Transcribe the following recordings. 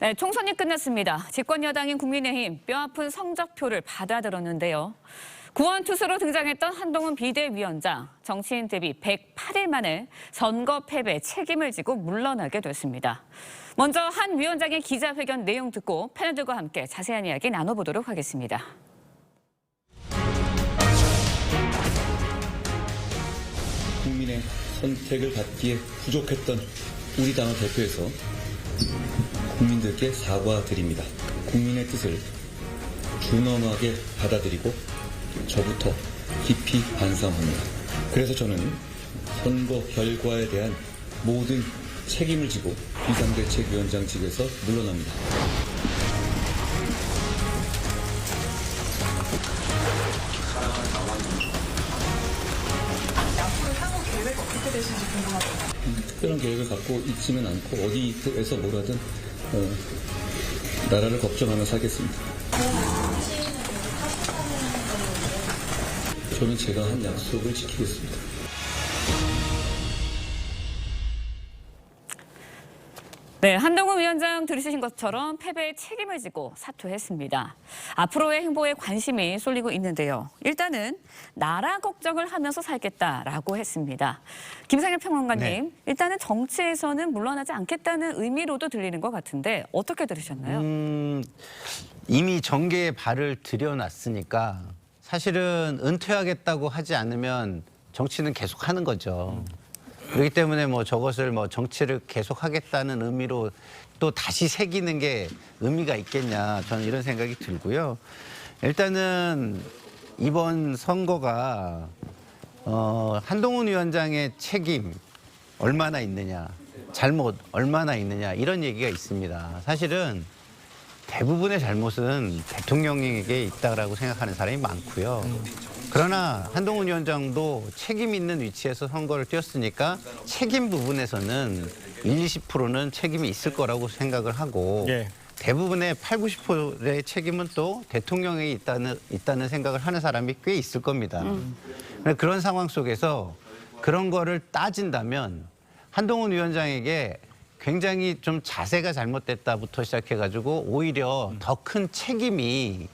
네, 총선이 끝났습니다. 집권 여당인 국민의힘 뼈아픈 성적표를 받아들었는데요. 구원투수로 등장했던 한동훈 비대위원장, 정치인 데뷔 108일 만에 선거 패배 책임을 지고 물러나게 됐습니다. 먼저 한 위원장의 기자회견 내용 듣고 패널들과 함께 자세한 이야기 나눠보도록 하겠습니다. 국민의 선택을 받기에 부족했던 우리 당을 대표해서 국민들께 사과드립니다. 국민의 뜻을 준엄하게 받아들이고 저부터 깊이 반성합니다. 그래서 저는 선거 결과에 대한 모든 책임을 지고 비상대책위원장직에서 물러납니다. 앞으로 향후 계획 어떻게 되실지 궁금합니다. 특별한 계획을 갖고 있지는 않고 어디에서 뭘 하든 나라를 걱정하며 살겠습니다. 저는 제가 한 약속을 지키겠습니다. 네, 한동훈 위원장 들으신 것처럼 패배의 책임을 지고 사퇴했습니다. 앞으로의 행보에 관심이 쏠리고 있는데요. 일단은 나라 걱정을 하면서 살겠다라고 했습니다. 김상일 평론가님, 네. 일단은 정치에서는 물러나지 않겠다는 의미로도 들리는 것 같은데 어떻게 들으셨나요? 이미 정계에 발을 들여놨으니까 사실은 은퇴하겠다고 하지 않으면 정치는 계속 하는 거죠. 그렇기 때문에 저것을 정치를 계속하겠다는 의미로 또 다시 새기는 게 의미가 있겠냐, 저는 이런 생각이 들고요. 일단은 이번 선거가 한동훈 위원장의 책임 얼마나 있느냐, 잘못 얼마나 있느냐, 이런 얘기가 있습니다. 사실은 대부분의 잘못은 대통령에게 있다고 생각하는 사람이 많고요. 그러나 한동훈 위원장도 책임 있는 위치에서 선거를 뛰었으니까 책임 부분에서는 20%는 책임이 있을 거라고 생각을 하고, 대부분의 80~90%의 책임은 또 대통령에게 있다는 생각을 하는 사람이 꽤 있을 겁니다. 그런 상황 속에서 그런 거를 따진다면 한동훈 위원장에게 굉장히 좀 자세가 잘못됐다부터 시작해가지고 오히려 더 큰 책임이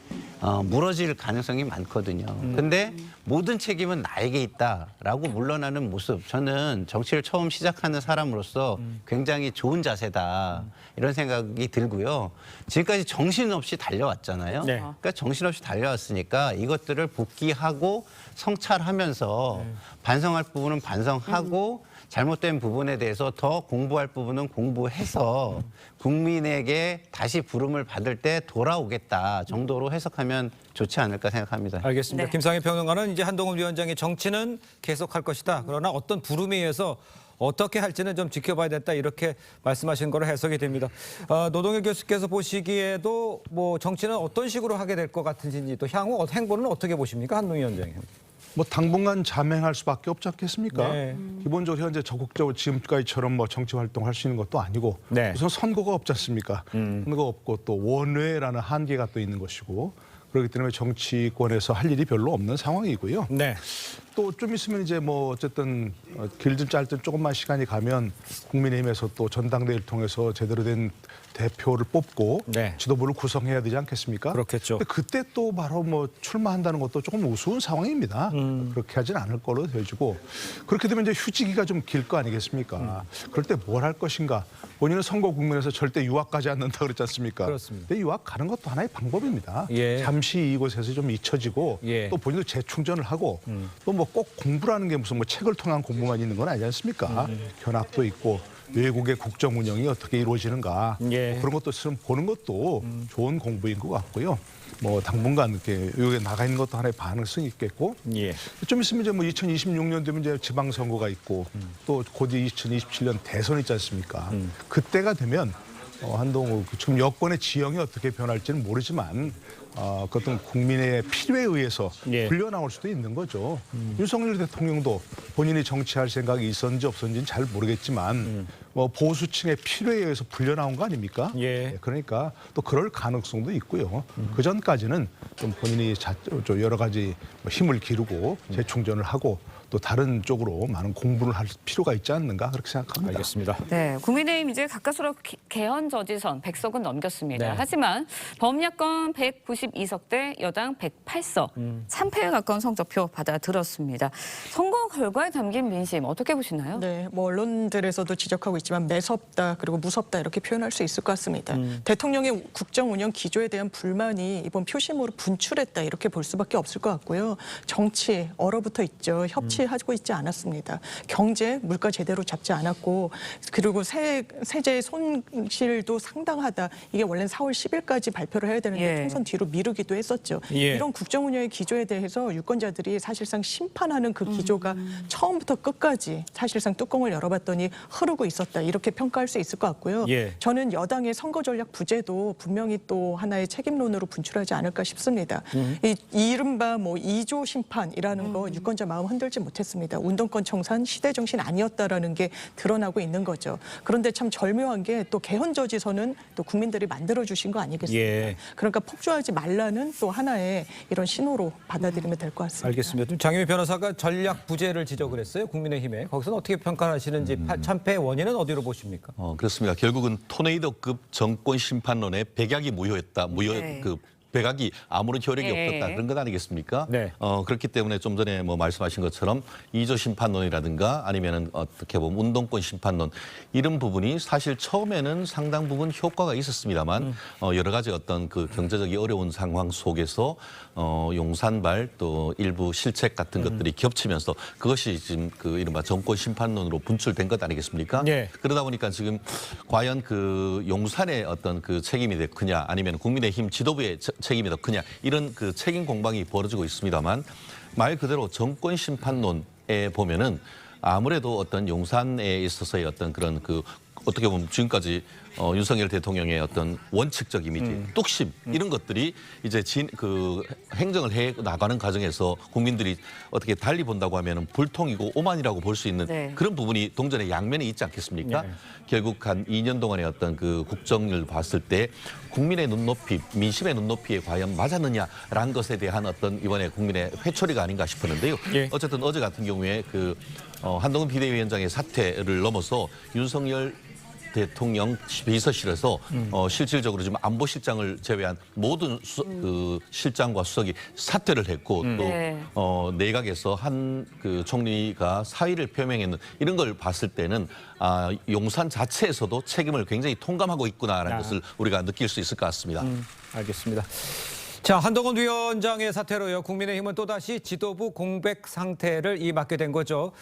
무너질 가능성이 많거든요. 근데 모든 책임은 나에게 있다라고 물러나는 모습, 저는 정치를 처음 시작하는 사람으로서 굉장히 좋은 자세다, 이런 생각이 들고요. 지금까지 정신없이 달려왔잖아요. 그러니까 정신없이 달려왔으니까 이것들을 복귀하고 성찰하면서 반성할 부분은 반성하고 잘못된 부분에 대해서 더 공부할 부분은 공부해서 국민에게 다시 부름을 받을 때 돌아오겠다 정도로 해석하면 좋지 않을까 생각합니다. 알겠습니다. 네. 김상일 평론가는 이제 한동훈 위원장의 정치는 계속할 것이다. 그러나 어떤 부름에 의해서 어떻게 할지는 좀 지켜봐야 됐다, 이렇게 말씀하신 거로 해석이 됩니다. 노동일 교수께서 보시기에도 정치는 어떤 식으로 하게 될 것 같은지, 또 향후 행보는 어떻게 보십니까, 한동훈 위원장님? 당분간 잠행할 수밖에 없지 않겠습니까? 네. 기본적으로 현재 적극적으로 지금까지처럼 정치 활동할 수 있는 것도 아니고, 네. 우선 선거가 없지 않습니까? 선거가 없고 또 원외라는 한계가 또 있는 것이고, 그렇기 때문에 정치권에서 할 일이 별로 없는 상황이고요. 네. 또 좀 있으면 이제 어쨌든 길든 짧든 조금만 시간이 가면 국민의힘에서 또 전당대회를 통해서 제대로 된 대표를 뽑고 네. 지도부를 구성해야 되지 않겠습니까? 그렇겠죠. 근데 그때 또 바로 출마한다는 것도 조금 우스운 상황입니다. 그렇게 하진 않을 걸로 되어지고, 그렇게 되면 이제 휴지기가 좀 길 거 아니겠습니까? 그럴 때 뭘 할 것인가? 본인은 선거 국면에서 절대 유학 가지 않는다 그랬지 않습니까? 그렇습니다. 근데 유학 가는 것도 하나의 방법입니다. 예. 잠시 이곳에서 좀 잊혀지고 예. 또 본인도 재충전을 하고 또 꼭 공부라는 게 무슨 책을 통한 공부만 있는 건 아니지 않습니까? 견학도 있고 외국의 국정 운영이 어떻게 이루어지는가, 예. 그런 것도 좀 보는 것도 좋은 공부인 것 같고요. 당분간 이렇게 여기에 나가 있는 것도 하나의 가능성이 있겠고, 예. 좀 있으면 이제 2026년 되면 이제 지방선거가 있고 또 곧 2027년 대선 있지 않습니까? 그때가 되면 한동훈 지금 여권의 지형이 어떻게 변할지는 모르지만 그 어떤 국민의 필요에 의해서 예. 불려나올 수도 있는 거죠. 윤석열 대통령도 본인이 정치할 생각이 있었는지 없었는지는 잘 모르겠지만 보수층의 필요에 의해서 불려나온 거 아닙니까? 예. 그러니까 또 그럴 가능성도 있고요. 그 전까지는 좀 본인이 여러 가지 힘을 기르고 재충전을 하고 또 다른 쪽으로 많은 공부를 할 필요가 있지 않는가 그렇게 생각합니다. 알겠습니다. 네, 국민의힘 이제 가까스로 개헌 저지선 100석은 넘겼습니다. 네. 하지만 범야권 192석 대 여당 108석, 참패에 가까운 성적표 받아들었습니다. 선거 결과에 담긴 민심 어떻게 보시나요? 네, 뭐 언론들에서도 지적하고 있지만 매섭다 그리고 무섭다 이렇게 표현할 수 있을 것 같습니다. 대통령의 국정 운영 기조에 대한 불만이 이번 표심으로 분출했다 이렇게 볼 수밖에 없을 것 같고요. 정치 얼어붙어 있죠. 협치하고 있지 않았습니다. 경제 물가 제대로 잡지 않았고 그리고 세제의 손실도 상당하다. 이게 원래는 4월 10일까지 발표를 해야 되는데 예. 총선 뒤로 미루기도 했었죠. 예. 이런 국정 운영의 기조에 대해서 유권자들이 사실상 심판하는 그 기조가 처음부터 끝까지 사실상 뚜껑을 열어봤더니 흐르고 있었다. 이렇게 평가할 수 있을 것 같고요. 예. 저는 여당의 선거 전략 부재도 분명히 또 하나의 책임론으로 분출하지 않을까 싶습니다. 이 이른바 뭐 2조 심판이라는 거 유권자 마음 흔들지 못했습니다. 운동권 청산 시대 정신 아니었다라는 게 드러나고 있는 거죠. 그런데 참 절묘한 게 또 개헌 저지선은 또 국민들이 만들어 주신 거 아니겠습니까? 예. 그러니까 폭주하지 말라는 또 하나의 이런 신호로 받아들이면 될 것 같습니다. 알겠습니다. 좀 장혜미 변호사가 전략 부재를 지적을 했어요. 국민의힘에. 거기서는 어떻게 평가하시는지 참패의 원인은 어디로 보십니까? 그렇습니다. 결국은 토네이도급 정권 심판론에 백약이 네. 백악이 아무런 효력이 네. 없었다 그런 것 아니겠습니까? 네. 그렇기 때문에 좀 전에 뭐 말씀하신 것처럼 2조 심판론이라든가 아니면은 어떻게 보면 운동권 심판론 이런 부분이 사실 처음에는 상당 부분 효과가 있었습니다만 여러 가지 어떤 그 경제적이 어려운 상황 속에서 용산발 또 일부 실책 같은 것들이 겹치면서 그것이 지금 그 이른바 정권 심판론으로 분출된 것 아니겠습니까? 네. 그러다 보니까 지금 과연 그 용산의 어떤 그 책임이 더 크냐 아니면 국민의힘 지도부의 책임이 더 크냐 이런 그 책임 공방이 벌어지고 있습니다만 말 그대로 정권 심판론에 보면은 아무래도 어떤 용산에 있어서의 어떤 그런 그 어떻게 보면 지금까지 윤석열 대통령의 어떤 원칙적 이미지, 뚝심 이런 것들이 이제 그 행정을 해 나가는 과정에서 국민들이 어떻게 달리 본다고 하면은 불통이고 오만이라고 볼 수 있는 네. 그런 부분이 동전의 양면이 있지 않겠습니까? 결국 한 2년 동안의 어떤 그 국정을 봤을 때 국민의 눈높이, 민심의 눈높이에 과연 맞았느냐라는 것에 대한 어떤 이번에 국민의 회초리가 아닌가 싶었는데요. 예. 어쨌든 어제 같은 경우에 그 한동훈 비대위원장의 사퇴를 넘어서 윤석열 대통령 비서실에서 실질적으로 지금 안보실장을 제외한 모든 그 실장과 수석이 사퇴를 했고 네. 또 내각에서 한 그 총리가 사의를 표명했는 이런 걸 봤을 때는 용산 자체에서도 책임을 굉장히 통감하고 있구나라는 것을 우리가 느낄 수 있을 것 같습니다. 알겠습니다. 자, 한동훈 위원장의 사태로요. 국민의힘은 또다시 지도부 공백 상태를 맞게 된 거죠.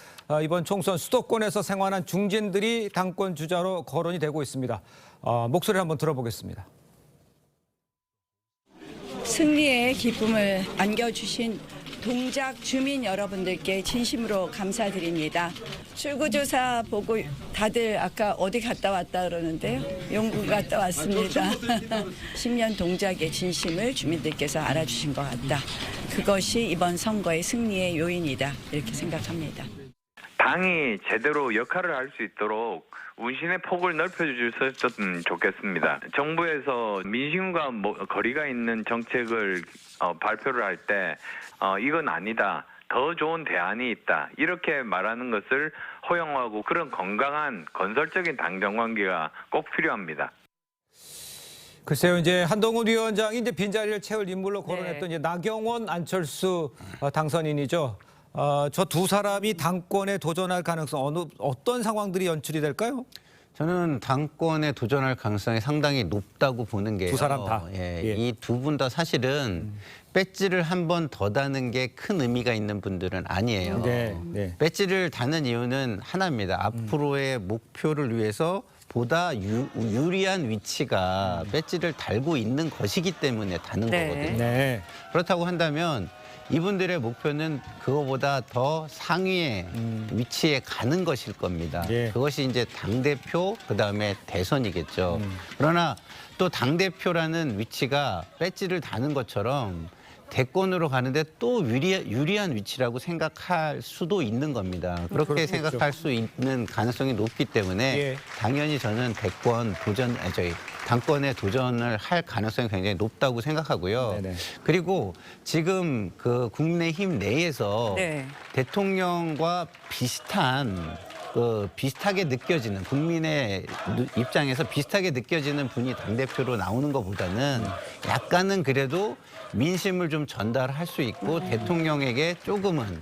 이번 총선 수도권에서 생활한 중진들이 당권 주자로 거론이 되고 있습니다. 목소리를 한번 들어보겠습니다. 승리의 기쁨을 안겨주신 동작 주민 여러분들께 진심으로 감사드립니다. 출구조사 보고 다들 아까 어디 갔다 왔다 그러는데요. 영국 갔다 왔습니다. 10년 동작의 진심을 주민들께서 알아주신 것 같다. 그것이 이번 선거의 승리의 요인이다. 이렇게 생각합니다. 당이 제대로 역할을 할 수 있도록 운신의 폭을 넓혀주셨으면 좋겠습니다. 정부에서 민심과 거리가 있는 정책을 발표를 할 때 이건 아니다. 더 좋은 대안이 있다. 이렇게 말하는 것을 허용하고 그런 건강한 건설적인 당정 관계가 꼭 필요합니다. 글쎄요, 이제 한동훈 위원장이 이제 빈자리를 채울 인물로 거론했던 네. 이제 나경원, 안철수 당선인이죠. 저 두 사람이 당권에 도전할 가능성 어떤 상황들이 연출이 될까요? 저는 당권에 도전할 가능성이 상당히 높다고 보는 게요. 두 사람 다. 예, 예. 이 두 분 다 사실은 배지를 한 번 더 다는 게 큰 의미가 있는 분들은 아니에요. 네. 배지를 다는 이유는 하나입니다. 앞으로의 목표를 위해서 보다 유리한 위치가 배지를 달고 있는 것이기 때문에 다는 네. 거거든요. 네. 그렇다고 한다면 이분들의 목표는 그거보다 더 상위의 위치에 가는 것일 겁니다. 예. 그것이 이제 당대표, 그다음에 대선이겠죠. 그러나 또 당대표라는 위치가 배지를 다는 것처럼 대권으로 가는데 또 유리한 위치라고 생각할 수도 있는 겁니다. 그렇게 생각할 수 있는 가능성이 높기 때문에 예. 당연히 저는 당권에 도전을 할 가능성이 굉장히 높다고 생각하고요. 네네. 그리고 지금 그 국민의힘 내에서 네. 대통령과 비슷하게 느껴지는 국민의 입장에서 비슷하게 느껴지는 분이 당대표로 나오는 것보다는 약간은 그래도 민심을 좀 전달할 수 있고 대통령에게 조금은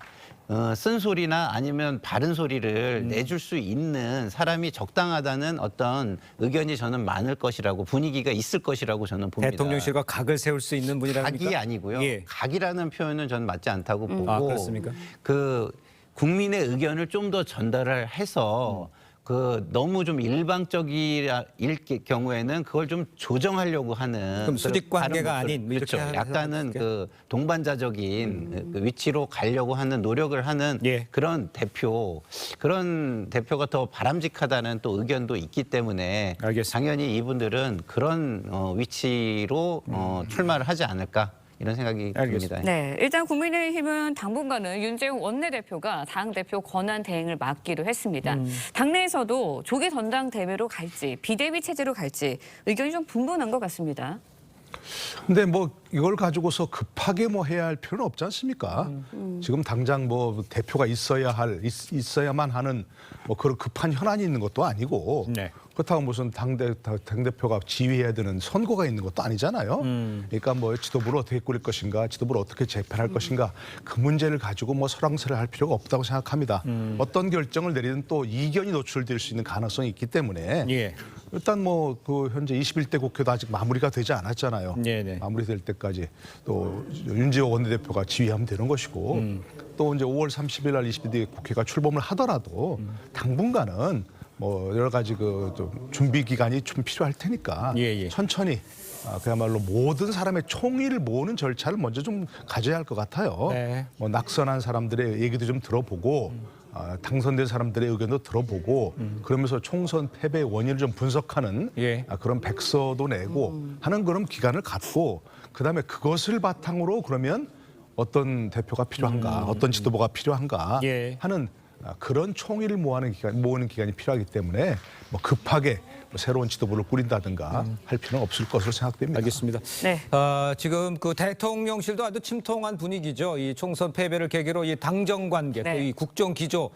쓴소리나 아니면 바른 소리를 내줄 수 있는 사람이 적당하다는 어떤 의견이 저는 많을 것이라고 분위기가 있을 것이라고 저는 봅니다. 대통령실과 각을 세울 수 있는 분이라는 각이 아니고요. 예. 각이라는 표현은 저는 맞지 않다고 보고 아, 그렇습니까? 그 국민의 의견을 좀 더 전달을 해서 그 너무 좀 일방적일 경우에는 그걸 좀 조정하려고 하는 그럼 수직 관계가 다른 아닌 뭐 이렇게 그렇죠. 약간은 해서 그 동반자적인 그 위치로 가려고 하는 노력을 하는 예. 그런 대표가 더 바람직하다는 또 의견도 있기 때문에 알겠습니다. 당연히 이분들은 그런 위치로 출마를 하지 않을까 이런 생각이 알겠습니다. 듭니다. 네, 일단 국민의힘은 당분간은 윤재용 원내대표가 당대표 권한 대행을 맡기로 했습니다. 당내에서도 조기 전당대회로 갈지 비대위 체제로 갈지 의견이 좀 분분한 것 같습니다. 근데 뭐 이걸 가지고서 급하게 뭐 해야 할 필요는 없지 않습니까? 지금 당장 뭐 대표가 있어야만 하는 뭐 그런 급한 현안이 있는 것도 아니고 네. 그렇다고 무슨 당대표가 지휘해야 되는 선거가 있는 것도 아니잖아요. 그러니까 뭐 지도부를 어떻게 꾸릴 것인가, 지도부를 어떻게 재편할 것인가 그 문제를 가지고 뭐 설왕설을 할 필요가 없다고 생각합니다. 어떤 결정을 내리든 또 이견이 노출될 수 있는 가능성이 있기 때문에 예. 일단 뭐 그 현재 21대 국회도 아직 마무리가 되지 않았잖아요. 네네. 마무리될 때까지 또 윤재호 원내대표가 지휘하면 되는 것이고 또 이제 5월 30일 날 22대 국회가 출범을 하더라도 당분간은 뭐 여러 가지 그 좀 준비 기간이 좀 필요할 테니까 예. 천천히 그야말로 모든 사람의 총의를 모으는 절차를 먼저 좀 가져야 할 것 같아요. 네. 뭐 낙선한 사람들의 얘기도 좀 들어보고 당선된 사람들의 의견도 들어보고 그러면서 총선 패배 원인을 좀 분석하는 예. 그런 백서도 내고 하는 그런 기간을 갖고 그다음에 그것을 바탕으로 그러면 어떤 대표가 필요한가 어떤 지도부가 필요한가 예. 하는 그런 총의를 모으는 기간이 필요하기 때문에 뭐 급하게 뭐 새로운 지도부를 꾸린다든가 할 필요는 없을 것으로 생각됩니다. 알겠습니다. 네. 지금 그 대통령실도 아주 침통한 분위기죠. 이 총선 패배를 계기로 이 당정 관계, 네. 또 이 국정 기조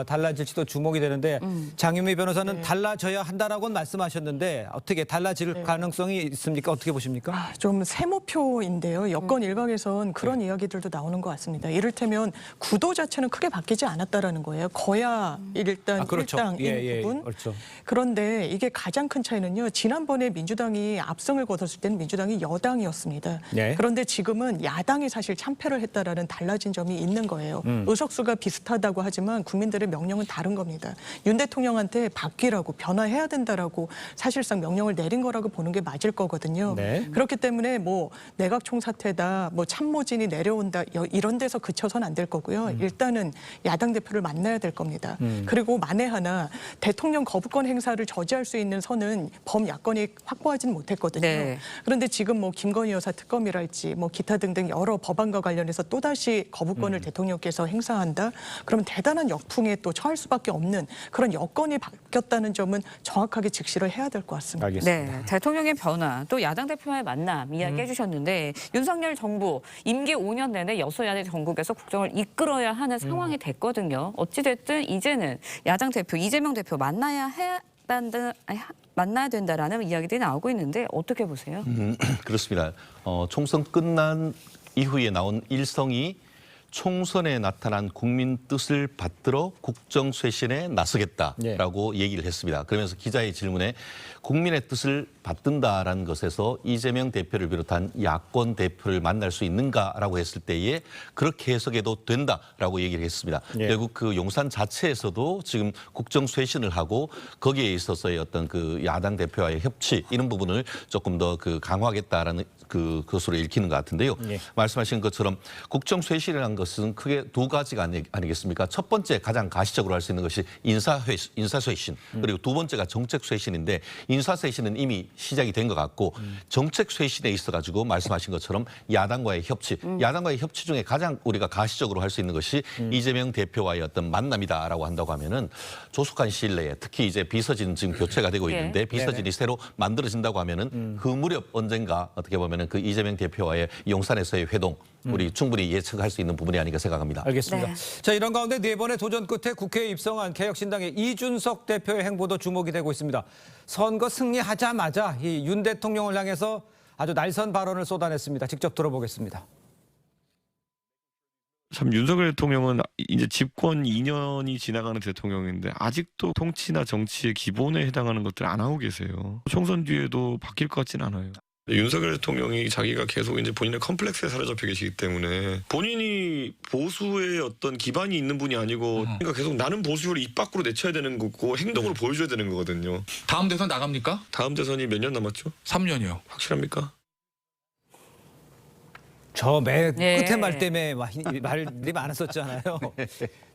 달라질지도 주목이 되는데 장윤미 변호사는 달라져야 한다라고는 말씀하셨는데 어떻게 달라질 가능성이 있습니까? 어떻게 보십니까? 좀 세모표인데요. 여권 일각에선 그런 이야기들도 나오는 것 같습니다. 이를테면 구도 자체는 크게 바뀌지 않았다라는 거예요. 거야 일단 그렇죠. 일당인 부분. 그렇죠. 그런데 이게 가장 큰 차이는요. 지난번에 민주당이 압승을 거뒀을 때는 민주당이 여당이었습니다. 네. 그런데 지금은 야당이 사실 참패를 했다라는 달라진 점이 있는 거예요. 의석수가 비슷하다고 하지만 국민들의 명령은 다른 겁니다. 윤 대통령한테 바뀌라고 변화해야 된다라고 사실상 명령을 내린 거라고 보는 게 맞을 거거든요. 네. 그렇기 때문에 뭐 내각 총사퇴다, 뭐 참모진이 내려온다 이런 데서 그쳐선 안 될 거고요. 일단은 야당 대표를 만나야 될 겁니다. 그리고 만에 하나 대통령 거부권 행사를 저지할 수 있는 선은 범야권이 확보하지는 못했거든요. 네. 그런데 지금 뭐 김건희 여사 특검이랄지 뭐 기타 등등 여러 법안과 관련해서 또다시 거부권을 대통령께서 행사한다. 그러면 대단한 역풍에 또 처할 수밖에 없는 그런 여건이 바뀌었다는 점은 정확하게 직시를 해야 될 것 같습니다. 알겠습니다. 네, 대통령의 변화, 또 야당 대표와의 만남 이야기해 주셨는데 윤석열 정부 임기 5년 내내 여소야대 전국에서 국정을 이끌어야 하는 상황이 됐거든요. 어찌됐든 이제는 야당 대표, 이재명 대표 만나야 된다라는 이야기들이 나오고 있는데 어떻게 보세요? 그렇습니다. 총선 끝난 이후에 나온 일성이 총선에 나타난 국민 뜻을 받들어 국정쇄신에 나서겠다라고 얘기를 했습니다. 그러면서 기자의 질문에 국민의 뜻을 받든다라는 것에서 이재명 대표를 비롯한 야권 대표를 만날 수 있는가라고 했을 때에 그렇게 해석해도 된다라고 얘기를 했습니다. 예. 결국 그 용산 자체에서도 지금 국정쇄신을 하고 거기에 있어서의 어떤 그 야당 대표와의 협치 이런 부분을 조금 더 그 강화하겠다라는 그것으로 읽히는 것 같은데요. 예. 말씀하신 것처럼 국정쇄신이라는 것은 크게 두 가지가 아니겠습니까? 첫 번째 가장 가시적으로 할 수 있는 것이 인사쇄신 그리고 두 번째가 정책쇄신인데 인사쇄신은 이미 시작이 된 것 같고 정책쇄신에 있어가지고 말씀하신 것처럼 야당과의 협치, 야당과의 협치 중에 가장 우리가 가시적으로 할 수 있는 것이 이재명 대표와의 어떤 만남이다라고 한다고 하면은 조속한 시일 내에 특히 이제 비서진 지금 교체가 되고 있는데 비서진이 새로 만들어진다고 하면은 그 무렵 언젠가 어떻게 보면은 그 이재명 대표와의 용산에서의 회동 우리 충분히 예측할 수 있는 부분이 아닌가 생각합니다. 알겠습니다. 네. 자, 이런 가운데 네 번의 도전 끝에 국회에 입성한 개혁신당의 이준석 대표의 행보도 주목이 되고 있습니다. 선거 승리하자마자 이 윤 대통령을 향해서 아주 날선 발언을 쏟아냈습니다. 직접 들어보겠습니다. 참 윤석열 대통령은 이제 집권 2년이 지나가는 대통령인데 아직도 통치나 정치의 기본에 해당하는 것들 안 하고 계세요. 총선 뒤에도 바뀔 것 같지는 않아요. 윤석열 대통령이 자기가 계속 이제 본인의 컴플렉스에 사로잡혀 계시기 때문에 본인이 보수의 어떤 기반이 있는 분이 아니고 그러니까 계속 나는 보수를 입 밖으로 내쳐야 되는 거고 행동으로 보여줘야 되는 거거든요. 다음 대선 나갑니까? 다음 대선이 몇 년 남았죠? 3년이요. 확실합니까? 저 맨 네. 끝에 말 때문에 말이 많았었잖아요.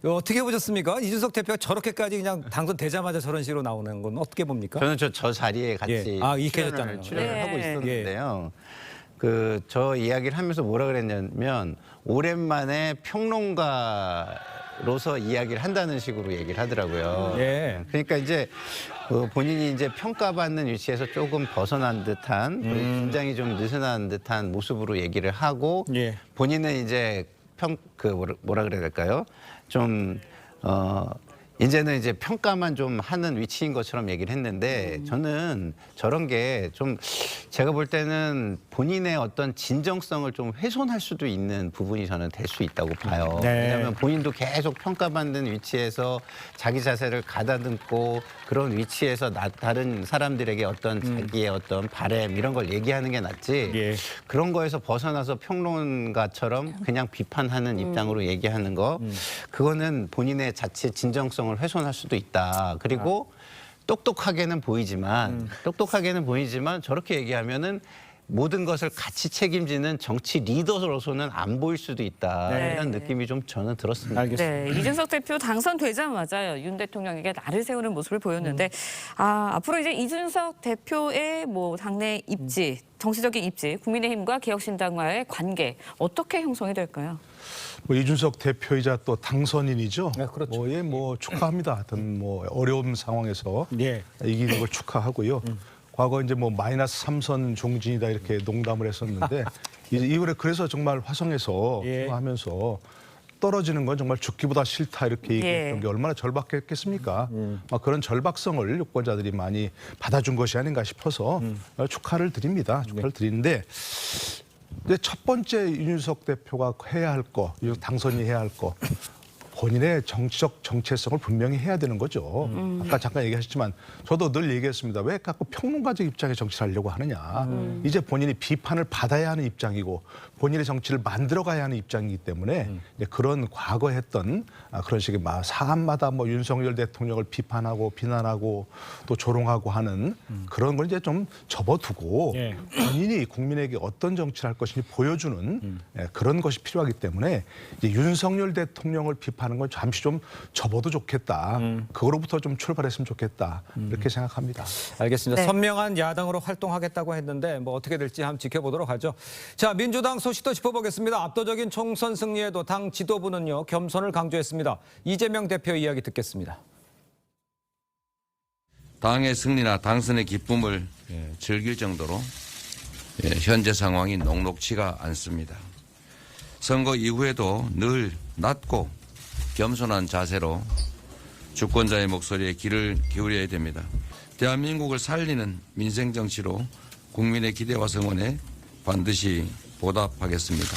어떻게 보셨습니까? 이준석 대표가 저렇게까지 그냥 당선되자마자 저런 식으로 나오는 건 어떻게 봅니까? 저는 저 자리에 같이 익혀졌잖아요. 출연을 네. 하고 있었는데요. 그 저 이야기를 하면서 뭐라 그랬냐면 오랜만에 평론가로서 이야기를 한다는 식으로 얘기를 하더라고요. 예. 그러니까 이제 본인이 이제 평가받는 위치에서 조금 벗어난 듯한 긴장이 좀 느슨한 듯한 모습으로 얘기를 하고 예. 본인은 이제 뭐라 그래야 될까요? 좀 이제는 이제 평가만 좀 하는 위치인 것처럼 얘기를 했는데 저는 저런 게 좀 제가 볼 때는 본인의 어떤 진정성을 좀 훼손할 수도 있는 부분이 저는 될 수 있다고 봐요. 네. 왜냐하면 본인도 계속 평가받는 위치에서 자기 자세를 가다듬고 그런 위치에서 다른 사람들에게 어떤 자기의 어떤 바램 이런 걸 얘기하는 게 낫지 예. 그런 거에서 벗어나서 평론가처럼 그냥 비판하는 입장으로 얘기하는 거 그거는 본인의 자체 진정성을 훼손할 수도 있다. 그리고 똑똑하게는 보이지만 저렇게 얘기하면은 모든 것을 같이 책임지는 정치 리더로서는 안 보일 수도 있다. 네. 이런 느낌이 좀 저는 들었습니다. 알겠습니다. 네, 이준석 대표 당선되자마자 윤 대통령에게 날을 세우는 모습을 보였는데 앞으로 이제 이준석 대표의 뭐 당내 입지, 정치적인 입지, 국민의힘과 개혁신당과의 관계 어떻게 형성이 될까요? 뭐 이준석 대표이자 또 당선인이죠. 네, 그렇죠. 뭐 축하합니다. 하여튼 뭐 어려운 상황에서 예. 이기는 걸 축하하고요. 과거 이제 뭐 마이너스 3선 종진이다 이렇게 농담을 했었는데 이번에 그래서 정말 화성에서 예. 하면서 떨어지는 건 정말 죽기보다 싫다 이렇게 얘기했던 게 얼마나 절박했겠습니까? 그런 절박성을 유권자들이 많이 받아준 것이 아닌가 싶어서 축하를 드립니다. 축하를 드리는데 이제 첫 번째 이준석 대표가 해야 할 거, 당선이 해야 할 거. 본인의 정치적 정체성을 분명히 해야 되는 거죠. 아까 잠깐 얘기하셨지만 저도 늘 얘기했습니다. 왜 자꾸 평론가적 입장의 정치를 하려고 하느냐. 이제 본인이 비판을 받아야 하는 입장이고 본인의 정치를 만들어가야 하는 입장이기 때문에 이제 그런 과거 했던 그런 식의 사안마다 뭐 윤석열 대통령을 비판하고 비난하고 또 조롱하고 하는 그런 걸 이제 좀 접어두고 예. 본인이 국민에게 어떤 정치를 할 것인지 보여주는 그런 것이 필요하기 때문에 이제 윤석열 대통령을 비판하는 건 잠시 좀 접어도 좋겠다. 그거로부터 좀 출발했으면 좋겠다. 이렇게 생각합니다. 알겠습니다. 네. 선명한 야당으로 활동하겠다고 했는데 뭐 어떻게 될지 한번 지켜보도록 하죠. 자, 민주당 소식도 짚어보겠습니다. 압도적인 총선 승리에도 당 지도부는요 겸손을 강조했습니다. 이재명 대표 이야기 듣겠습니다. 당의 승리나 당선의 기쁨을 즐길 정도로 현재 상황이 녹록치가 않습니다. 선거 이후에도 늘 낮고 겸손한 자세로 주권자의 목소리에 귀를 기울여야 됩니다. 대한민국을 살리는 민생 정치로 국민의 기대와 성원에 반드시 보답하겠습니다.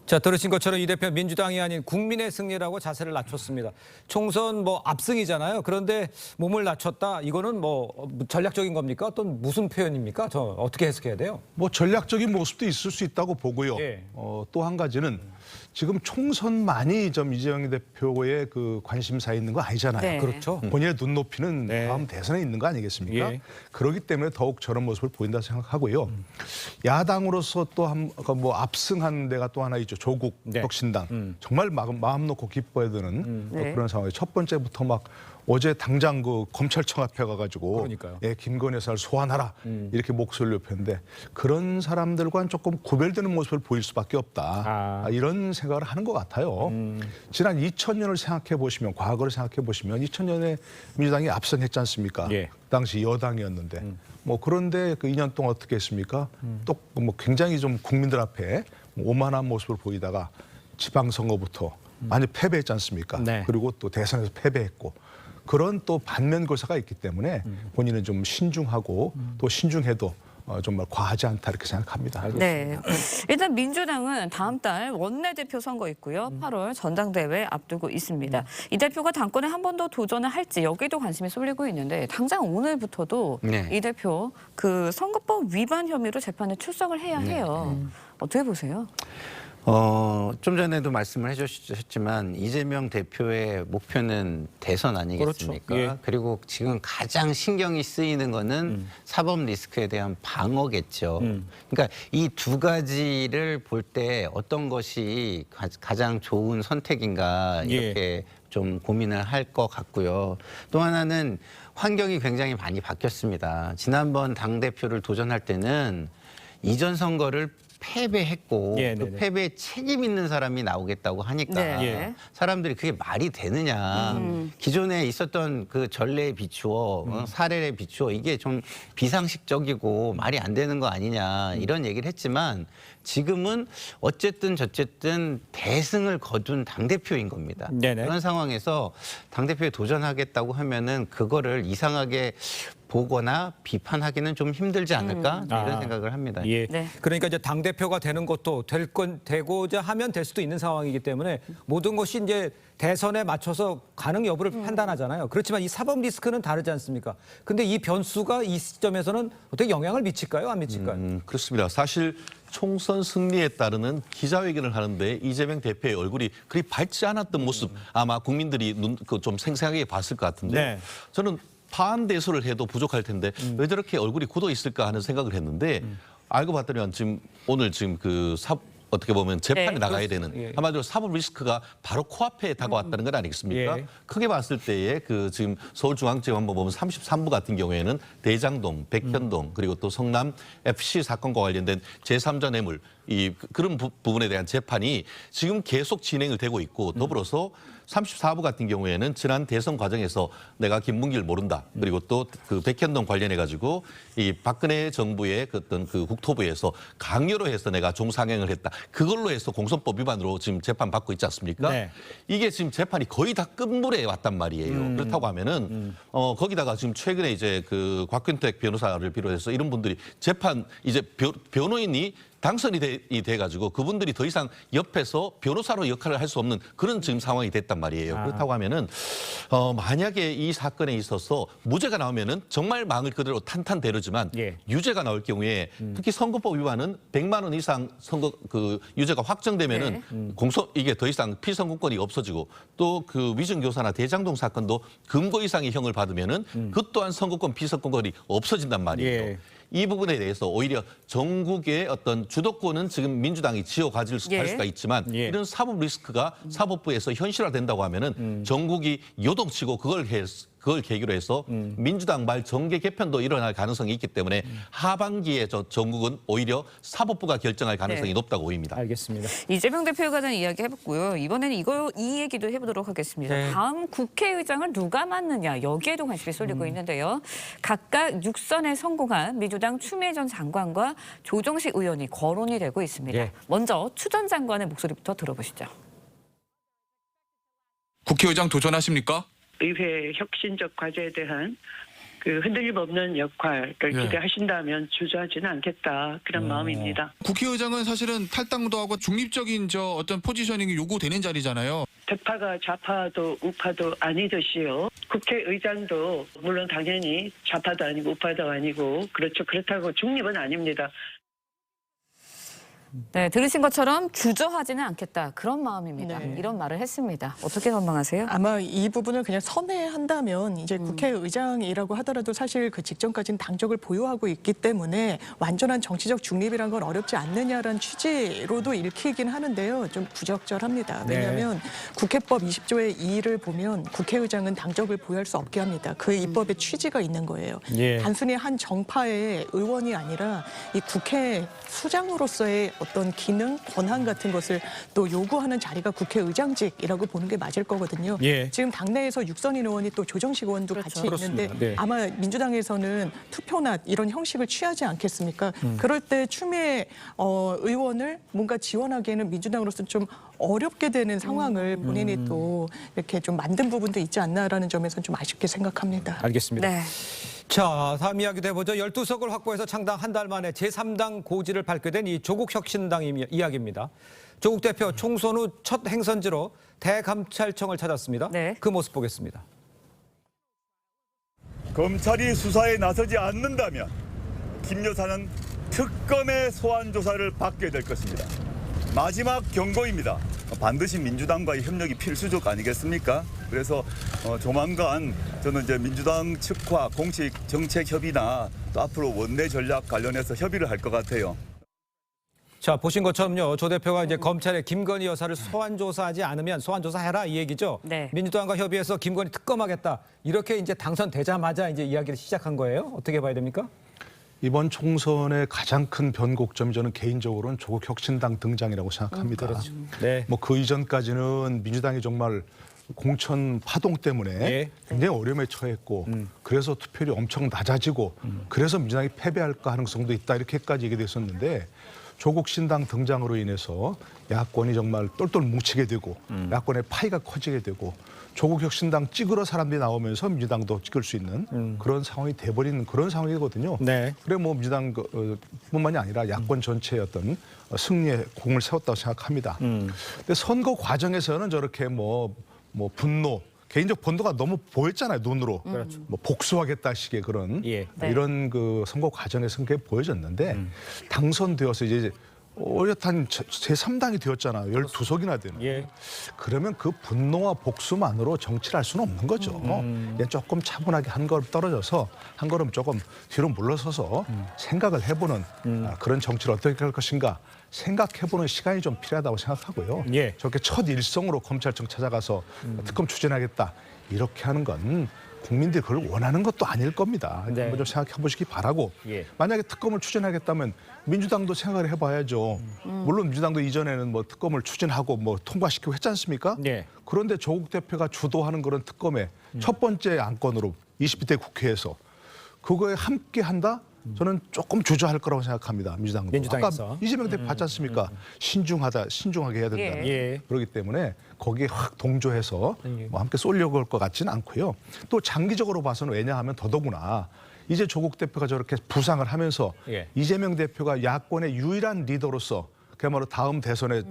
자, 들으신 것처럼 이 대표 민주당이 아닌 국민의 승리라고 자세를 낮췄습니다. 총선 뭐 압승이잖아요. 그런데 몸을 낮췄다. 이거는 뭐 전략적인 겁니까? 어떤 무슨 표현입니까? 저 어떻게 해석해야 돼요? 뭐 전략적인 모습도 있을 수 있다고 보고요. 예. 또 한 가지는 지금 총선만이 좀 이재명 대표의 그 관심사에 있는 거 아니잖아요. 네. 그렇죠. 본인의 눈높이는 네. 다음 대선에 있는 거 아니겠습니까? 예. 그렇기 때문에 더욱 저런 모습을 보인다 생각하고요. 야당으로서 또 뭐 압승한 데가 또 하나 있죠. 조국 혁신당 정말 마음 놓고 기뻐해야 되는 그런 상황에 첫 번째부터 막 어제 당장 그 검찰청 앞에 가가지고 그러니까요. 예, 김건희 여사를 소환하라 이렇게 목소리를 높였는데 그런 사람들과는 조금 구별되는 모습을 보일 수밖에 없다. 이런 생각을 하는 것 같아요. 지난 2000년을 생각해 보시면 과거를 생각해 보시면 2000년에 민주당이 압승했지 않습니까? 예. 그 당시 여당이었는데 뭐 그런데 그 2년 동안 어떻게 했습니까? 또 뭐 굉장히 좀 국민들 앞에 오만한 모습을 보이다가 지방선거부터 많이 패배했지 않습니까? 네. 그리고 또 대선에서 패배했고 그런 또 반면교사가 있기 때문에 본인은 좀 신중하고 또 신중해도 정말 과하지 않다 이렇게 생각합니다. 네. 일단 민주당은 다음 달 원내대표 선거 있고요. 8월 전당대회 앞두고 있습니다. 이 대표가 당권에 한 번 더 도전을 할지 여기도 관심이 쏠리고 있는데 당장 오늘부터도 네. 이 대표 그 선거법 위반 혐의로 재판에 출석을 해야 해요. 어떻게 보세요? 좀 전에도 말씀을 해주셨지만 이재명 대표의 목표는 대선 아니겠습니까? 그렇죠. 예. 그리고 지금 가장 신경이 쓰이는 거는 사법 리스크에 대한 방어겠죠. 그러니까 이 두 가지를 볼 때 어떤 것이 가장 좋은 선택인가 이렇게 좀 고민을 할 것 같고요. 또 하나는 환경이 굉장히 많이 바뀌었습니다. 지난번 당대표를 도전할 때는 이전 선거를 패배했고 그 패배에 책임 있는 사람이 나오겠다고 하니까 사람들이 그게 말이 되느냐. 기존에 있었던 그 전례에 비추어 사례에 비추어 이게 좀 비상식적이고 말이 안 되는 거 아니냐 이런 얘기를 했지만 지금은 어쨌든 저쨌든 대승을 거둔 당대표인 겁니다. 그런 상황에서 당대표에 도전하겠다고 하면은 그거를 이상하게 보거나 비판하기는 좀 힘들지 않을까 이런 생각을 합니다. 예. 그러니까 이제 당 대표가 되는 것도 되고자 하면 될 수도 있는 상황이기 때문에 모든 것이 이제 대선에 맞춰서 가능 여부를 판단하잖아요. 그렇지만 이 사법 리스크는 다르지 않습니까? 근데 이 변수가 이 시점에서는 어떻게 영향을 미칠까요? 안 미칠까요? 그렇습니다. 사실 총선 승리에 따르는 기자회견을 하는데 이재명 대표의 얼굴이 그리 밝지 않았던 모습 아마 국민들이 좀 생생하게 봤을 것 같은데 저는 파안대소를 해도 부족할 텐데 왜 저렇게 얼굴이 굳어 있을까 하는 생각을 했는데 알고 봤더니 지금 오늘 지금 어떻게 보면 재판에 나가야 되는 한마디로 사법 리스크가 바로 코앞에 다가왔다는 건 아니겠습니까? 크게 봤을 때에 그 지금 서울중앙지검 한번 보면 33부 같은 경우에는 대장동, 백현동 그리고 또 성남 FC 사건과 관련된 제3자 뇌물 그런 부분에 대한 재판이 지금 계속 진행을 되고 있고 더불어서 34부 같은 경우에는 지난 대선 과정에서 내가 김문기를 모른다. 그리고 또 그 백현동 관련해 가지고 이 박근혜 정부의 어떤 그 국토부에서 강요로 해서 내가 종상행을 했다. 그걸로 해서 공선법 위반으로 지금 재판 받고 있지 않습니까? 이게 지금 재판이 거의 다 끝물에 왔단 말이에요. 그렇다고 하면은 거기다가 지금 최근에 이제 그 곽균택 변호사를 비롯해서 이런 분들이 재판 이제 변호인이 당선이 돼가지고 그분들이 더 이상 옆에서 변호사로 역할을 할 수 없는 그런 지금 상황이 됐단 말이에요. 그렇다고 하면은 만약에 이 사건에 있어서 무죄가 나오면은 정말 망을 그대로 탄탄대로지만 유죄가 나올 경우에 특히 선거법 위반은 100만 원 이상 선거 그 유죄가 확정되면은 이게 더 이상 피선거권이 없어지고 또 그 위증교사나 대장동 사건도 금고 이상의 형을 받으면은 그 또한 선거권 피선거권이 없어진단 말이에요. 이 부분에 대해서 오히려 전국의 어떤 주도권은 지금 민주당이 쥐어가질 수가 있지만 이런 사법 리스크가 사법부에서 현실화된다고 하면은 전국이 요동치고 그걸 계기로 해서 민주당 말 정계 개편도 일어날 가능성이 있기 때문에 하반기에 전국은 오히려 사법부가 결정할 가능성이 높다고 보입니다. 알겠습니다. 이재명 대표에 대한 이야기 해봤고요. 이번에는 이 얘기도 해보도록 하겠습니다. 다음 국회의장을 누가 맡느냐 여기에도 관심이 쏠리고 있는데요. 각각 6선에 성공한 민주당 추미애 전 장관과 조정식 의원이 거론이 되고 있습니다. 먼저 추 전 장관의 목소리부터 들어보시죠. 국회의장 도전하십니까? 의회 혁신적 과제에 대한 그 흔들림 없는 역할을 기대하신다면 주저하지는 않겠다 그런 마음입니다. 국회의장은 사실은 탈당도 하고 중립적인 어떤 포지셔닝이 요구되는 자리잖아요. 대파가 좌파도 우파도 아니듯이요. 국회의장도 물론 당연히 좌파도 아니고 우파도 아니고 그렇죠. 그렇다고 중립은 아닙니다. 네, 들으신 것처럼 주저하지는 않겠다. 그런 마음입니다. 네. 이런 말을 했습니다. 어떻게 전망하세요? 아마 이 부분을 그냥 선회한다면 이제 국회의장이라고 하더라도 사실 그 직전까지는 당적을 보유하고 있기 때문에 완전한 정치적 중립이란 건 어렵지 않느냐라는 취지로도 읽히긴 하는데요. 좀 부적절합니다. 왜냐하면 국회법 20조의 2를 보면 국회의장은 당적을 보유할 수 없게 합니다. 그 입법의 취지가 있는 거예요. 예. 단순히 한 정파의 의원이 아니라 이 국회 수장으로서의 어떤 기능, 권한 같은 것을 또 요구하는 자리가 국회의장직이라고 보는 게 맞을 거거든요. 예. 지금 당내에서 육선인 의원이 또 조정식 의원도 같이 있는데 그렇습니다. 네. 아마 민주당에서는 투표나 이런 형식을 취하지 않겠습니까? 그럴 때 추미애 의원을 뭔가 지원하기에는 민주당으로서는 좀 어렵게 되는 상황을 본인이 또 이렇게 좀 만든 부분도 있지 않나라는 점에서는 좀 아쉽게 생각합니다. 알겠습니다. 네. 자, 다음 이야기도 해보죠. 12석을 확보해서 창당 한 달 만에 제3당 고지를 발표된 이 조국혁신당 이야기입니다. 조국 대표 총선 후 첫 행선지로 대감찰청을 찾았습니다. 네. 그 모습 보겠습니다. 검찰이 수사에 나서지 않는다면 김 여사는 특검의 소환 조사를 받게 될 것입니다. 마지막 경고입니다. 반드시 민주당과의 협력이 필수적 아니겠습니까? 그래서 조만간 저는 이제 민주당 측과 공식 정책 협의나 또 앞으로 원내 전략 관련해서 협의를 할 것 같아요. 자, 보신 것처럼요. 조 대표가 이제 검찰에 김건희 여사를 소환 조사하지 않으면 소환 조사해라 이 얘기죠. 네. 민주당과 협의해서 김건희 특검하겠다. 이렇게 이제 당선되자마자 이제 이야기를 시작한 거예요. 어떻게 봐야 됩니까? 이번 총선의 가장 큰 변곡점이 저는 개인적으로는 조국 혁신당 등장이라고 생각합니다. 네. 뭐 그 이전까지는 민주당이 정말 공천 파동 때문에 네. 굉장히 어려움에 처했고 그래서 투표율이 엄청 낮아지고 그래서 민주당이 패배할 가능성도 있다 이렇게까지 얘기됐었는데 조국 신당 등장으로 인해서 야권이 정말 똘똘 뭉치게 되고 야권의 파이가 커지게 되고 조국 혁신당 찍으러 사람들이 나오면서 민주당도 찍을 수 있는 그런 상황이 돼버리는 그런 상황이거든요. 네. 그래 뭐 민주당 뿐만이 아니라 야권 전체의 어떤 승리에 공을 세웠다고 생각합니다. 근데 선거 과정에서는 저렇게 뭐 분노, 개인적 분노가 너무 보였잖아요, 눈으로. 그렇죠. 뭐 복수하겠다 식의 그런 예. 이런 그 선거 과정에서는 그게 보여졌는데 당선되어서 이제 어엿한 제3당이 되었잖아요. 12석이나 되는. 예. 그러면 그 분노와 복수만으로 정치를 할 수는 없는 거죠. 그냥 조금 차분하게 한 걸음 떨어져서 한 걸음 조금 뒤로 물러서서 생각을 해보는 그런 정치를 어떻게 할 것인가 생각해보는 시간이 좀 필요하다고 생각하고요. 예. 저렇게 첫 일성으로 검찰청 찾아가서 특검 추진하겠다 이렇게 하는 건 국민들이 그걸 원하는 것도 아닐 겁니다. 네. 한번 좀 생각해 보시기 바라고 예. 만약에 특검을 추진하겠다면 민주당도 생각을 해봐야죠. 물론 민주당도 이전에는 뭐 특검을 추진하고 뭐 통과시키고 했지 않습니까? 예. 그런데 조국 대표가 주도하는 그런 특검의 첫 번째 안건으로 22대 국회에서 그거에 함께 한다? 저는 조금 주저할 거라고 생각합니다. 민주당도. 민주당에서. 아까 이재명 대표 봤지 않습니까? 신중하게 해야 된다. 예. 그렇기 때문에 거기에 확 동조해서 뭐 함께 쏠려고 할 것 같지는 않고요. 또 장기적으로 봐서는 왜냐하면 더더구나 이제 조국 대표가 저렇게 부상을 하면서 예. 이재명 대표가 야권의 유일한 리더로서 그야말로 다음 대선에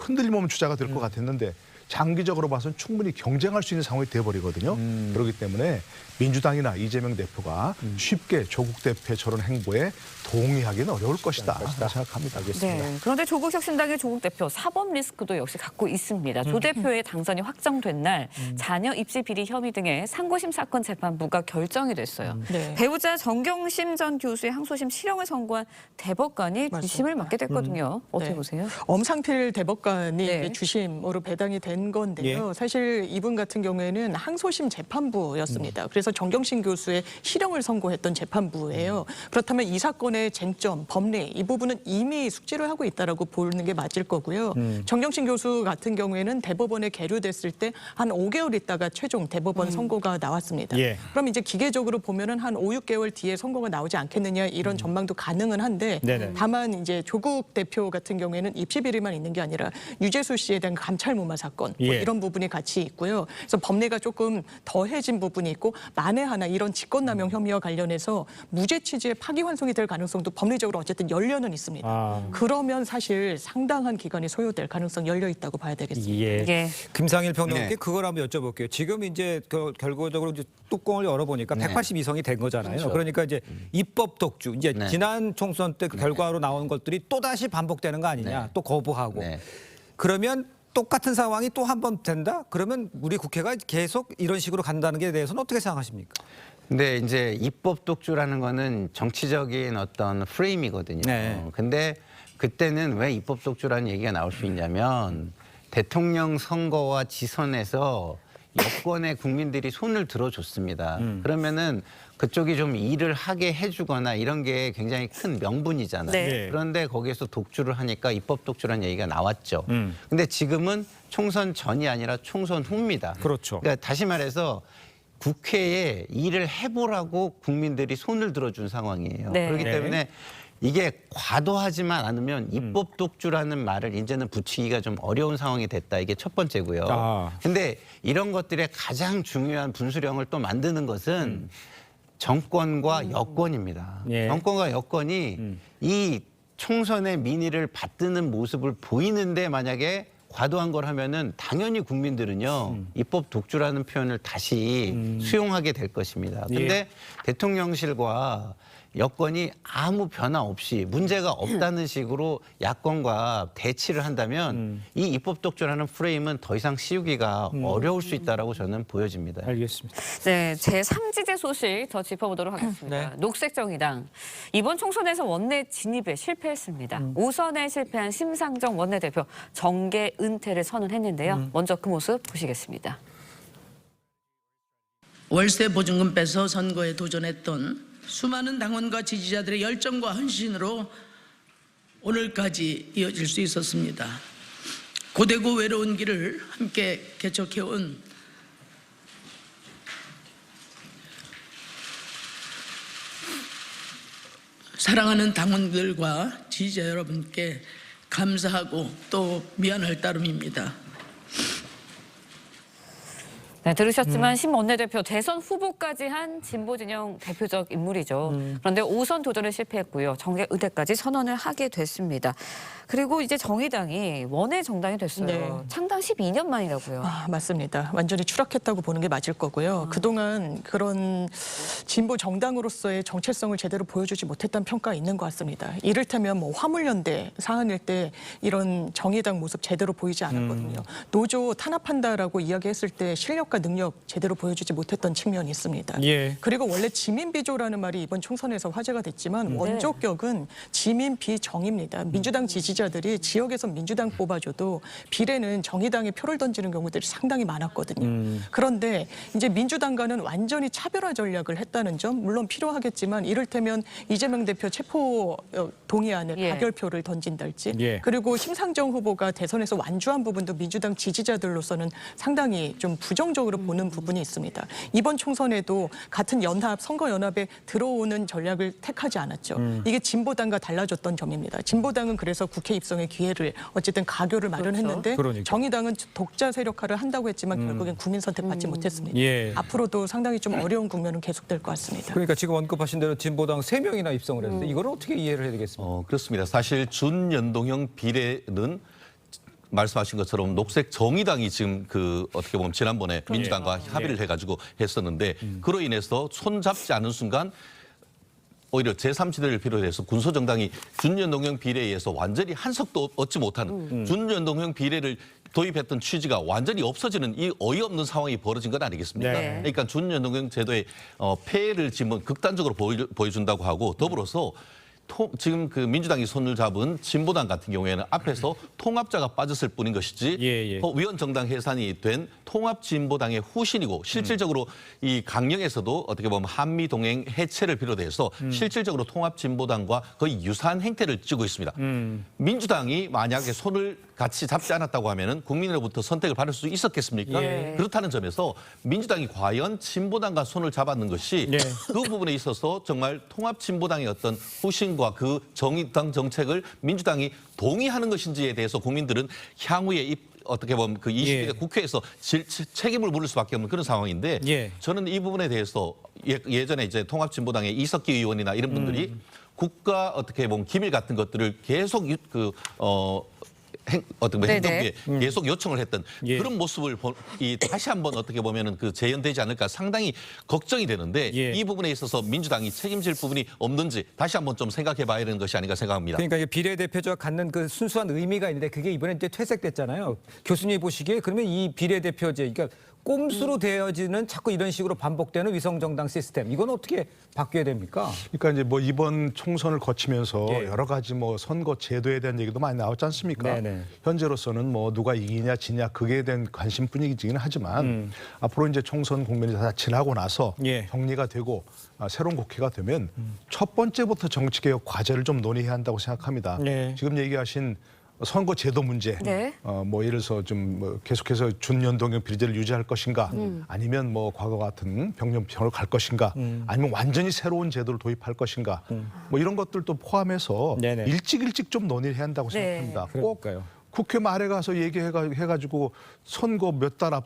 흔들림 없는 주자가 될 것 같았는데 장기적으로 봐서는 충분히 경쟁할 수 있는 상황이 돼버리거든요. 그렇기 때문에 민주당이나 이재명 대표가 쉽게 조국 대표의 저런 행보에 동의하기는 어려울 것이다 생각합니다. 네. 그런데 조국혁신당의 조국 대표 사법 리스크도 역시 갖고 있습니다. 조 대표의 당선이 확정된 날 자녀 입시 비리 혐의 등의 상고심 사건 재판부가 결정이 됐어요. 네. 배우자 정경심 전 교수의 항소심 실형을 선고한 대법관이 맞습니다. 주심을 맡게 됐거든요. 어떻게 네. 보세요? 엄상필 대법관이 네. 이제 주심으로 배당이 된 건데요. 예. 사실 이분 같은 경우에는 항소심 재판부였습니다. 그래서 정경심 교수의 실형을 선고했던 재판부예요. 그렇다면 이 사건의 쟁점, 법리 이 부분은 이미 숙지를 하고 있다라고 보는 게 맞을 거고요. 정경심 교수 같은 경우에는 대법원에 계류됐을 때 한 5개월 있다가 최종 대법원 선고가 나왔습니다. 예. 그럼 이제 기계적으로 보면은 한 5, 6개월 뒤에 선고가 나오지 않겠느냐 이런 전망도 가능은 한데 네네. 다만 이제 조국 대표 같은 경우에는 입시 비리만 있는 게 아니라 유재수 씨에 대한 감찰 무마 사건 뭐 예. 이런 부분이 같이 있고요. 그래서 법리가 조금 더해진 부분이 있고 만에 하나 이런 직권남용 혐의와 관련해서 무죄 취지의 파기환송이 될 가능성도 법리적으로 어쨌든 열려는 있습니다. 그러면 사실 상당한 기간이 소요될 가능성 열려 있다고 봐야 되겠습니다. 예. 예. 김상일 평론가께 네. 그걸 한번 여쭤볼게요. 지금 이제 그 결과적으로 이제 뚜껑을 열어보니까 네. 182성이 된 거잖아요. 그렇죠. 그러니까 이제 입법 독주, 이제 네. 지난 총선 때 그 결과로 나온 것들이 또 다시 반복되는 거 아니냐, 네. 또 거부하고. 네. 그러면 똑같은 상황이 또 한 번 된다? 그러면 우리 국회가 계속 이런 식으로 간다는 게 대해서는 어떻게 생각하십니까? 근데 이제 입법 독주라는 거는 정치적인 어떤 프레임이거든요. 네. 근데 그때는 왜 입법 독주라는 얘기가 나올 수 있냐면 대통령 선거와 지선에서 여권의 국민들이 손을 들어줬습니다. 그러면은 그쪽이 좀 일을 하게 해주거나 이런 게 굉장히 큰 명분이잖아요. 네. 그런데 거기에서 독주를 하니까 입법 독주라는 얘기가 나왔죠. 근데 지금은 총선 전이 아니라 총선 후입니다. 그렇죠. 그러니까 다시 말해서 국회에 일을 해보라고 국민들이 손을 들어준 상황이에요. 네. 그렇기 네. 때문에 이게 과도하지만 않으면 입법 독주라는 말을 이제는 붙이기가 좀 어려운 상황이 됐다. 이게 첫 번째고요. 아. 근데 이런 것들의 가장 중요한 분수령을 또 만드는 것은 정권과 여권입니다. 예. 정권과 여건이 이 총선의 민의를 받드는 모습을 보이는데 만약에 과도한 걸 하면은 당연히 국민들은요 입법 독주라는 표현을 다시 수용하게 될 것입니다. 근데 대통령실과 여건이 아무 변화 없이 문제가 없다는 식으로 야권과 대치를 한다면 이 입법 독주라는 프레임은 더 이상 씌우기가 어려울 수 있다라고 저는 보여집니다. 알겠습니다. 네, 제3지대 소식 더 짚어보도록 하겠습니다. 네. 녹색정의당 이번 총선에서 원내 진입에 실패했습니다. 오선에 실패한 심상정 원내대표 정계 은퇴를 선언했는데요. 먼저 그 모습 보시겠습니다. 월세 보증금 빼서 선거에 도전했던 수많은 당원과 지지자들의 열정과 헌신으로 오늘까지 이어질 수 있었습니다. 고되고 외로운 길을 함께 개척해온 사랑하는 당원들과 지지자 여러분께 감사하고 또 미안할 따름입니다. 네, 들으셨지만 심 원내대표 대선 후보까지 한 진보진영 대표적 인물이죠. 그런데 5선 도전에 실패했고요. 정계 의대까지 선언을 하게 됐습니다. 그리고 이제 정의당이 원외 정당이 됐어요. 네. 창당 12년 만이라고요. 아, 맞습니다. 완전히 추락했다고 보는 게 맞을 거고요. 그동안 그런 진보 정당으로서의 정체성을 제대로 보여주지 못했다는 평가가 있는 것 같습니다. 이를테면 뭐 화물연대 사안일 때 이런 정의당 모습 제대로 보이지 않았거든요. 노조 탄압한다라고 이야기했을 때 실력과 능력 제대로 보여주지 못했던 측면이 있습니다. 예. 그리고 원래 지민비조라는 말이 이번 총선에서 화제가 됐지만 원조격은 지민비정입니다. 민주당 지지자들이 지역에서 민주당 뽑아줘도 비례는 정의당에 표를 던지는 경우들이 상당히 많았거든요. 그런데 이제 민주당과는 완전히 차별화 전략을 했다는 점 물론 필요하겠지만 이를테면 이재명 대표 체포 동의안에 예. 가결표를 던진달지 예. 그리고 심상정 후보가 대선에서 완주한 부분도 민주당 지지자들로서는 상당히 좀 부정적으로 보는 부분이 있습니다. 이번 총선에도 같은 연합, 선거연합에 들어오는 전략을 택하지 않았죠. 이게 진보당과 달라졌던 점입니다. 진보당은 그래서 국회 입성의 기회를 어쨌든 가교를 마련했는데 그러니까. 정의당은 독자 세력화를 한다고 했지만 결국엔 국민 선택 받지 못했습니다. 예. 앞으로도 상당히 좀 어려운 국면은 계속될 것 같습니다. 그러니까 지금 언급하신 대로 진보당 3명이나 입성을 했는데 이거를 어떻게 이해를 해야 되겠습니까? 그렇습니다. 사실 준연동형 비례는 말씀하신 것처럼 녹색 정의당이 지금 그 어떻게 보면 지난번에 민주당과 합의를 해가지고 했었는데 그로 인해서 손잡지 않은 순간 오히려 제3지대를 비롯해서 군소정당이 준연동형 비례에 의해서 완전히 한 석도 얻지 못하는 준연동형 비례를 도입했던 취지가 완전히 없어지는 이 어이없는 상황이 벌어진 건 아니겠습니까? 네. 그러니까 준연동형 제도의 폐해를 지금 극단적으로 보여준다고 하고 더불어서 지금 그 민주당이 손을 잡은 진보당 같은 경우에는 앞에서 통합자가 빠졌을 뿐인 것이지 위원 정당 해산이 된 통합 진보당의 후신이고 실질적으로 이 강령에서도 어떻게 보면 한미 동행 해체를 비롯해서 실질적으로 통합 진보당과 거의 유사한 행태를 찌고 있습니다. 민주당이 만약에 손을 같이 잡지 않았다고 하면은 국민으로부터 선택을 받을 수 있었겠습니까? 그렇다는 점에서 민주당이 과연 진보당과 손을 잡았는 것이 그 부분에 있어서 정말 통합 진보당의 어떤 후신과 그 정의당 정책을 민주당이 동의하는 것인지에 대해서 국민들은 향후에 어떻게 보면 그 21대 국회에서 책임을 물을 수밖에 없는 그런 상황인데 저는 이 부분에 대해서 예전에 이제 통합진보당의 이석기 의원이나 이런 분들이 국가 어떻게 보면 기밀 같은 것들을 계속 행정부에 계속 요청을 했던 그런 모습을 다시 한번 어떻게 보면은 그 재현되지 않을까 상당히 걱정이 되는데 이 부분에 있어서 민주당이 책임질 부분이 없는지 다시 한번 좀 생각해 봐야 되는 것이 아닌가 생각합니다. 그러니까 이게 비례대표제가 갖는 그 순수한 의미가 있는데 그게 이번에 이제 퇴색됐잖아요. 교수님이 보시기에 그러면 이 비례대표제, 그러니까 꼼수로 되어지는 자꾸 이런 식으로 반복되는 위성정당 시스템, 이건 어떻게 바뀌어야 됩니까? 그러니까 이제 뭐 이번 총선을 거치면서 여러 가지 뭐 선거 제도에 대한 얘기도 많이 나왔지 않습니까? 현재로서는 뭐 누가 이기냐 지냐 그게 대한 관심뿐이긴 하지만 앞으로 이제 총선 국면이 다 지나고 나서 정리가 되고 새로운 국회가 되면 첫 번째부터 정치개혁 과제를 좀 논의해야 한다고 생각합니다. 지금 얘기하신 선거 제도 문제, 뭐 예를 들어서 좀 계속해서 준연동형 비례제를 유지할 것인가, 아니면 뭐 과거 같은 병렬로 갈 것인가, 아니면 완전히 새로운 제도를 도입할 것인가, 뭐 이런 것들도 포함해서 일찍 좀 논의를 해야 한다고 생각합니다. 꼭 국회 말에 가서 얘기해가지고 선거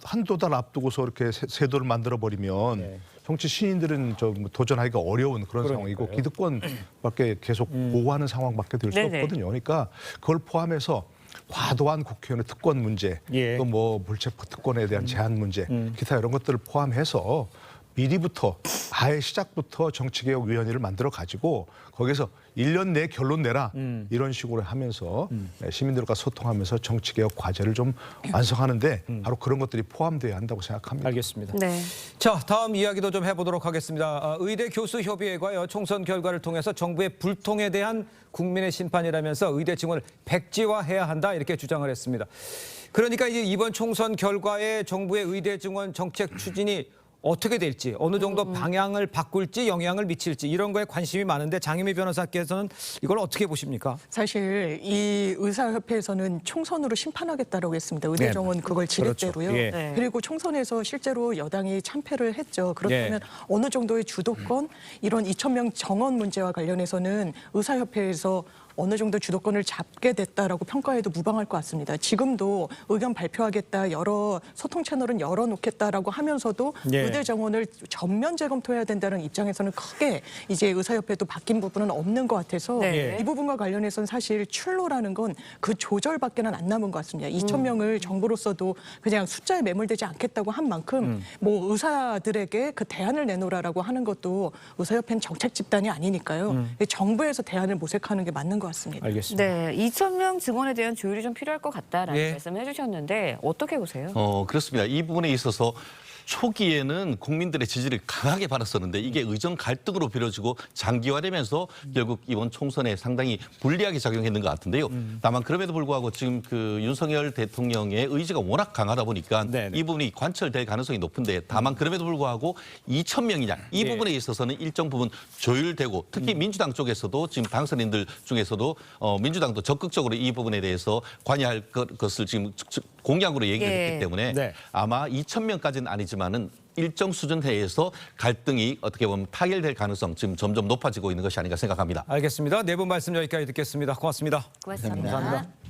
한두 달 앞두고서 이렇게 제도를 만들어 버리면 정치 신인들은 좀 도전하기가 어려운 그런 상황이고 기득권밖에 계속 보호하는 상황밖에 될 수 없거든요. 그러니까 그걸 포함해서 과도한 국회의원의 특권 문제, 또 뭐 불체포 특권에 대한 제한 문제, 기타 이런 것들을 포함해서 미리부터 아예 시작부터 정치개혁위원회를 만들어 가지고 거기서 1년 내에 결론 내라 이런 식으로 하면서 시민들과 소통하면서 정치개혁 과제를 좀 완성하는데 바로 그런 것들이 포함돼야 한다고 생각합니다. 알겠습니다. 자, 다음 이야기도 좀 해보도록 하겠습니다. 의대 교수협의회가요, 총선 결과를 통해서 정부의 불통에 대한 국민의 심판이라면서 의대 증원을 백지화해야 한다 이렇게 주장을 했습니다. 그러니까 이제 이번 총선 결과에 정부의 의대 증원 정책 추진이 어떻게 될지, 어느 정도 방향을 바꿀지, 영향을 미칠지 이런 거에 관심이 많은데 장혜미 변호사께서는 이걸 어떻게 보십니까? 사실 이 의사협회에서는 총선으로 심판하겠다라고 했습니다. 의대 정원 그걸 지렛대로요. 그리고 총선에서 실제로 여당이 참패를 했죠. 그렇다면 어느 정도의 주도권, 이런 2,000명 정원 문제와 관련해서는 의사협회에서 어느 정도 주도권을 잡게 됐다라고 평가해도 무방할 것 같습니다. 지금도 의견 발표하겠다, 여러 소통 채널은 열어놓겠다라고 하면서도 의대 정원을 전면 재검토해야 된다는 입장에서는 크게 이제 의사협회도 바뀐 부분은 없는 것 같아서 이 부분과 관련해서는 사실 출로라는 건 그 조절밖에는 안 남은 것 같습니다. 2,000명을 정부로서도 그냥 숫자에 매몰되지 않겠다고 한 만큼 뭐 의사들에게 그 대안을 내놓으라고 하는 것도 의사협회는 정책 집단이 아니니까요. 정부에서 대안을 모색하는 게 맞는 것 같습니다. 알겠습니다. 2,000명 증원에 대한 조율이 좀 필요할 것 같다라는 말씀을 해주셨는데 어떻게 보세요? 그렇습니다. 이 부분에 있어서 초기에는 국민들의 지지를 강하게 받았었는데 이게 의정 갈등으로 벌어지고 장기화되면서 결국 이번 총선에 상당히 불리하게 작용했는 것 같은데요. 다만 그럼에도 불구하고 지금 그 윤석열 대통령의 의지가 워낙 강하다 보니까 이 부분이 관철될 가능성이 높은데 다만 그럼에도 불구하고 2,000명이냐 이 부분에 있어서는 일정 부분 조율되고 특히 민주당 쪽에서도 지금 당선인들 중에서도 민주당도 적극적으로 이 부분에 대해서 관여할 것을 지금 공약으로 얘기를 했기 때문에 아마 2,000명까지는 아니지만은 일정 수준 내에서 갈등이 어떻게 보면 타결될 가능성 지금 점점 높아지고 있는 것이 아닌가 생각합니다. 알겠습니다. 네 분 말씀 여기까지 듣겠습니다. 고맙습니다. 고맙습니다. 감사합니다.